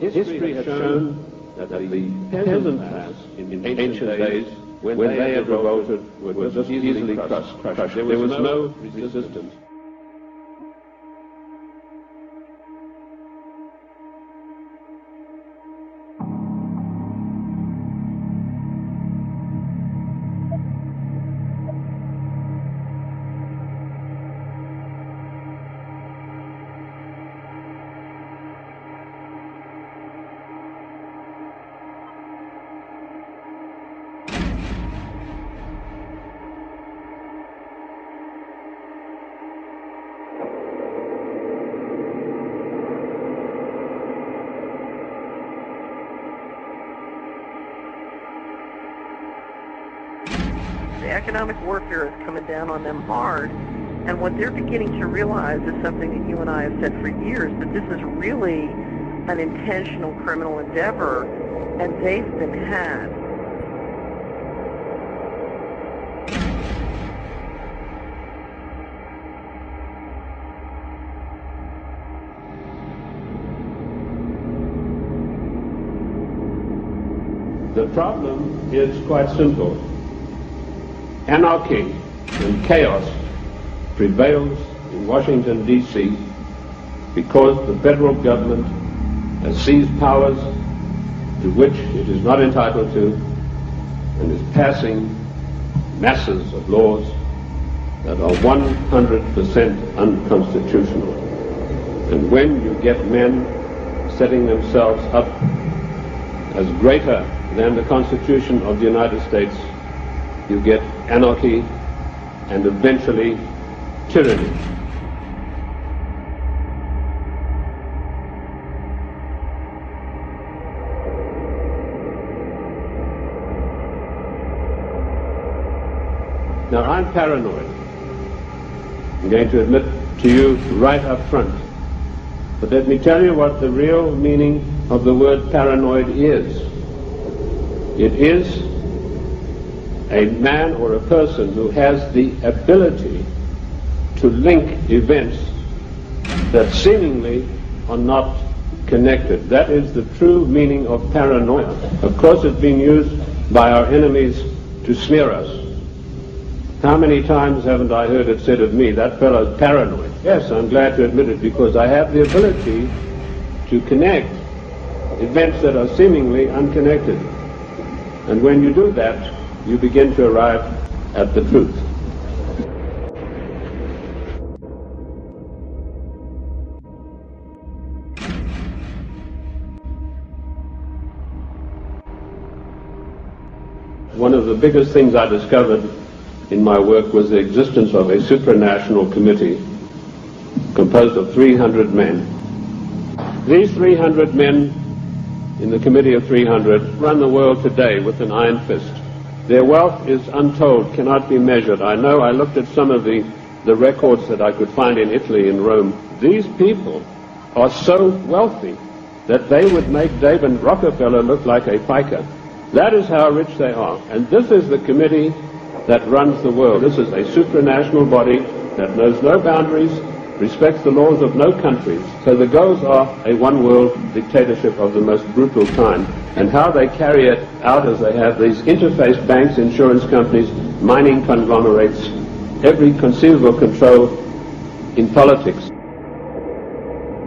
history has shown that the peasant class in ancient days, when they had revolted, were just easily crushed. There was no resistance. The economic warfare is coming down on them hard, and what they're beginning to realize is something that you and I have said for years, that this is really an intentional criminal endeavor, and they've been had. The problem is quite simple. Anarchy and chaos prevails in Washington, D.C. because the federal government has seized powers to which it is not entitled to and is passing masses of laws that are 100% unconstitutional. And when you get men setting themselves up as greater than the Constitution of the United States, you get anarchy and eventually tyranny. Now, I'm paranoid. I'm going to admit to you right up front. But let me tell you what the real meaning of the word paranoid is. It is a man or a person who has the ability to link events that seemingly are not connected. That is the true meaning of paranoia. Of course, it's been used by our enemies to smear us. How many times haven't I heard it said of me, that fellow's paranoid? Yes, I'm glad to admit it, because I have the ability to connect events that are seemingly unconnected. And when you do that, you begin to arrive at the truth. One of the biggest things I discovered in my work was the existence of a supranational committee composed of 300 men. These 300 men in the Committee of 300 run the world today with an iron fist. Their wealth is untold, cannot be measured. I know, I looked at some of the records that I could find in Italy and Rome. These people are so wealthy that they would make David Rockefeller look like a piker. That is how rich they are. And this is the committee that runs the world. This is a supranational body that knows no boundaries, respects the laws of no countries. So the goals are a one-world dictatorship of the most brutal kind. And how they carry it out is they have these interface banks, insurance companies, mining conglomerates, every conceivable control in politics.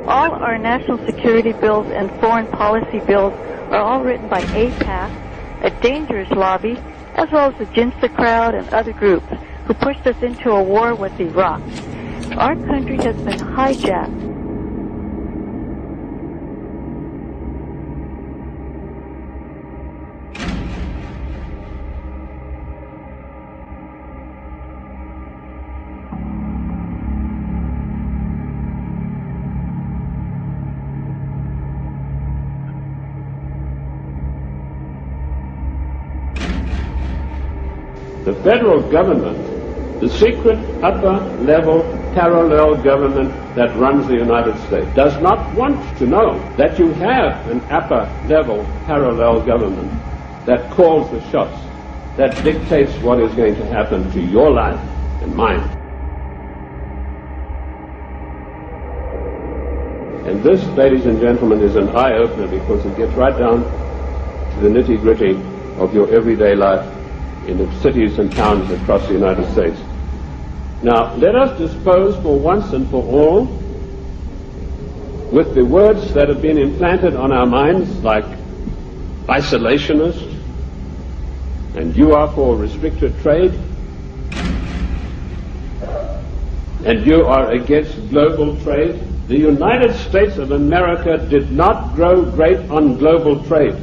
All our national security bills and foreign policy bills are all written by APAC, a dangerous lobby, as well as the Ginsta crowd and other groups who pushed us into a war with Iraq. Our country has been hijacked. The federal government, the secret upper-level parallel government that runs the United States, does not want to know that you have an upper-level parallel government that calls the shots, that dictates what is going to happen to your life and mine. And this, ladies and gentlemen, is an eye-opener because it gets right down to the nitty-gritty of your everyday life in the cities and towns across the United States. Now, let us dispose for once and for all with the words that have been implanted on our minds, like isolationist, and you are for restricted trade, and you are against global trade. The United States of America did not grow great on global trade.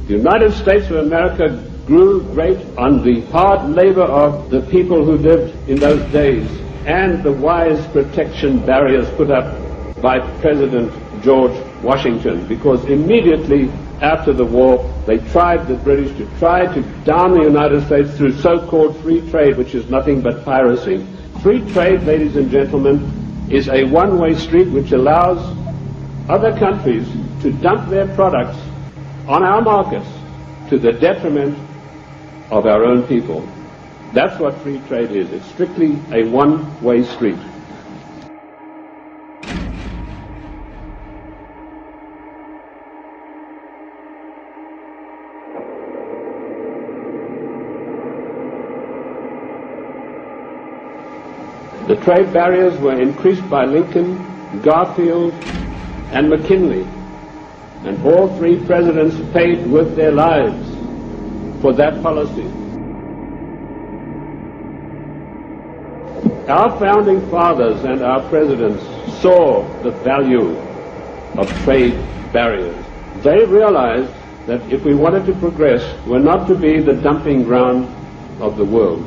The United States of America grew great on the hard labor of the people who lived in those days and the wise protection barriers put up by President George Washington, because immediately after the war they tried, the British, to try to down the United States through so-called free trade, which is nothing but piracy. Free trade, ladies and gentlemen, is a one-way street which allows other countries to dump their products on our markets to the detriment of our own people. That's what free trade is. It's strictly a one-way street. The trade barriers were increased by Lincoln, Garfield, and McKinley, and all three presidents paid with their lives for that policy. Our founding fathers and our presidents saw the value of trade barriers. They realized that if we wanted to progress, we're not to be the dumping ground of the world.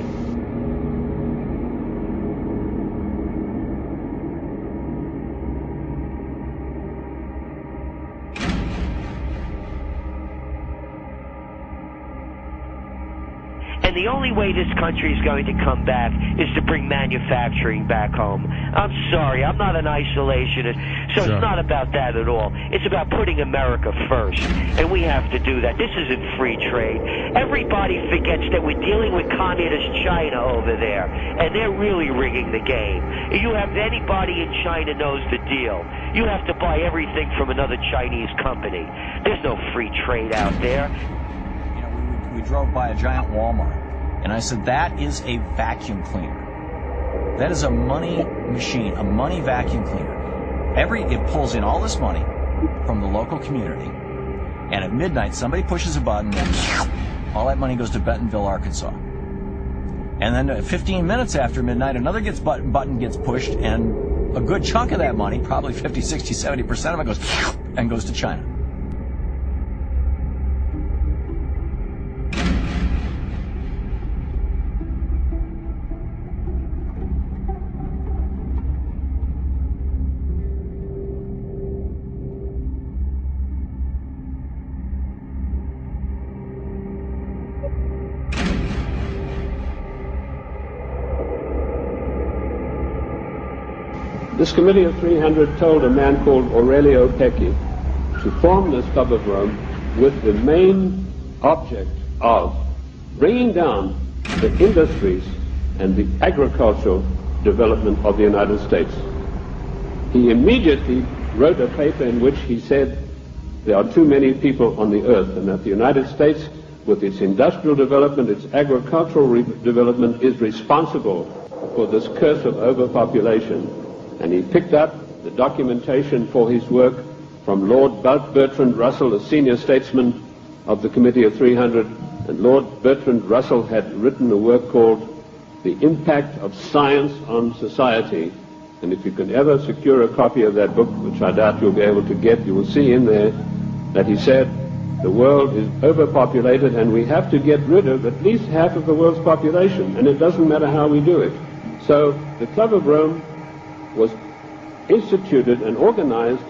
And the only way this country is going to come back is to bring manufacturing back home. I'm sorry, I'm not an isolationist, so It's not about that at all. It's about putting America first, and we have to do that. This isn't free trade. Everybody forgets that we're dealing with communist China over there, and they're really rigging the game. If you have anybody in China knows the deal, you have to buy everything from another Chinese company. There's no free trade out there. We drove by a giant Walmart, and I said, that is a vacuum cleaner. That is a money machine, a money vacuum cleaner. It pulls in all this money from the local community, and at midnight somebody pushes a button and all that money goes to Bentonville, Arkansas. And then 15 minutes after midnight, another button gets pushed, and a good chunk of that money, probably 50, 60, 70% of it goes to China. This committee of 300 told a man called Aurelio Pecchi to form this Club of Rome with the main object of bringing down the industries and the agricultural development of the United States. He immediately wrote a paper in which he said there are too many people on the earth, and that the United States, with its industrial development, its agricultural development, is responsible for this curse of overpopulation. And he picked up the documentation for his work from Lord Bertrand Russell, a senior statesman of the Committee of 300. And Lord Bertrand Russell had written a work called The Impact of Science on Society. And if you can ever secure a copy of that book, which I doubt you'll be able to get, you will see in there that he said the world is overpopulated and we have to get rid of at least half of the world's population, and it doesn't matter how we do it. So the Club of Rome was instituted and organized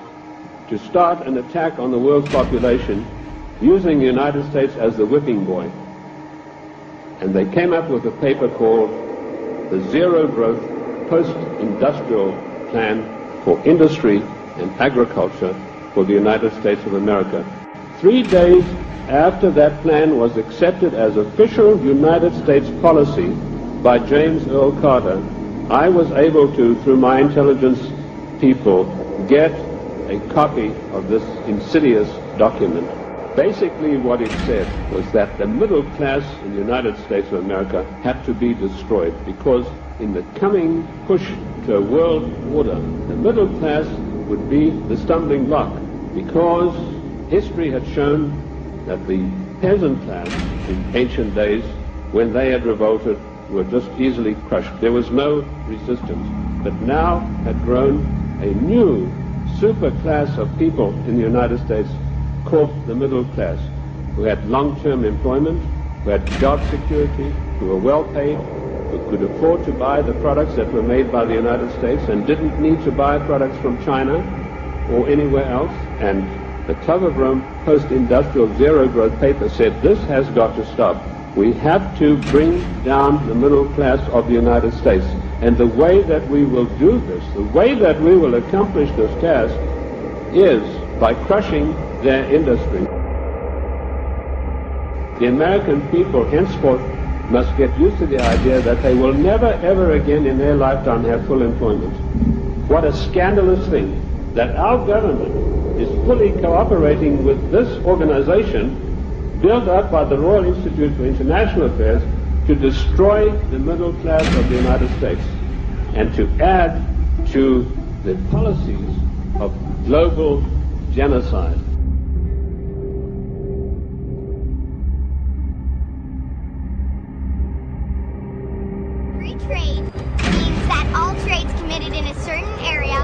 to start an attack on the world's population using the United States as the whipping boy. And they came up with a paper called the Zero Growth Post-Industrial Plan for Industry and Agriculture for the United States of America. 3 days after that plan was accepted as official United States policy by James Earl Carter, I was able to, through my intelligence people, get a copy of this insidious document. Basically what it said was that the middle class in the United States of America had to be destroyed because in the coming push to a world order, the middle class would be the stumbling block because history had shown that the peasant class in ancient days, when they had revolted, were just easily crushed. There was no resistance. But now had grown a new super class of people in the United States called the middle class, who had long-term employment, who had job security, who were well paid, who could afford to buy the products that were made by the United States and didn't need to buy products from China or anywhere else. And the Club of Rome post-industrial zero-growth paper said this has got to stop. We have to bring down the middle class of the United States. And the way that we will do this, the way that we will accomplish this task is by crushing their industry. The American people henceforth must get used to the idea that they will never ever again in their lifetime have full employment. What a scandalous thing that our government is fully cooperating with this organization built up by the Royal Institute for International Affairs to destroy the middle class of the United States and to add to the policies of global genocide. Free trade means that all trades committed in a certain area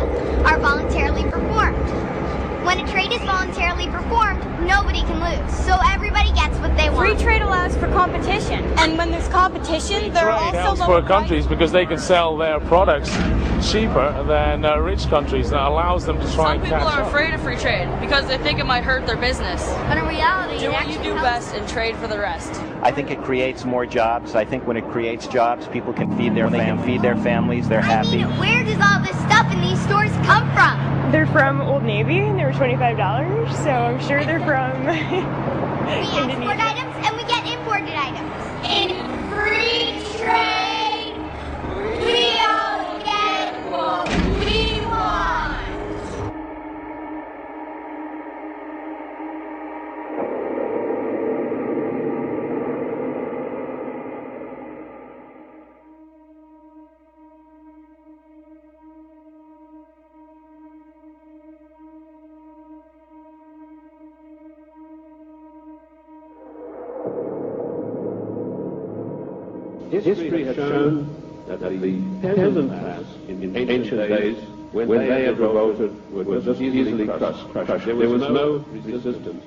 are voluntarily performed. When a trade is voluntarily performed, nobody can lose, so everybody gets what they want. Free trade allows for competition, and when there's competition, there are also helps for countries because they can sell their products cheaper than rich countries. That allows them to try and catch up. Some people are afraid of free trade because they think it might hurt their business. But in reality, do what you do best and trade for the rest. I think it creates more jobs. I think when it creates jobs, people can feed their families. They're happy. I mean, where does all this stuff in these stores come from? They're from Old Navy, and they were $25, so I'm sure they're from We export items and we get imported items. In free trade, we all get what we want. History has shown that the peasant class in ancient days, when they had revolted, were just easily crushed. There was no resistance.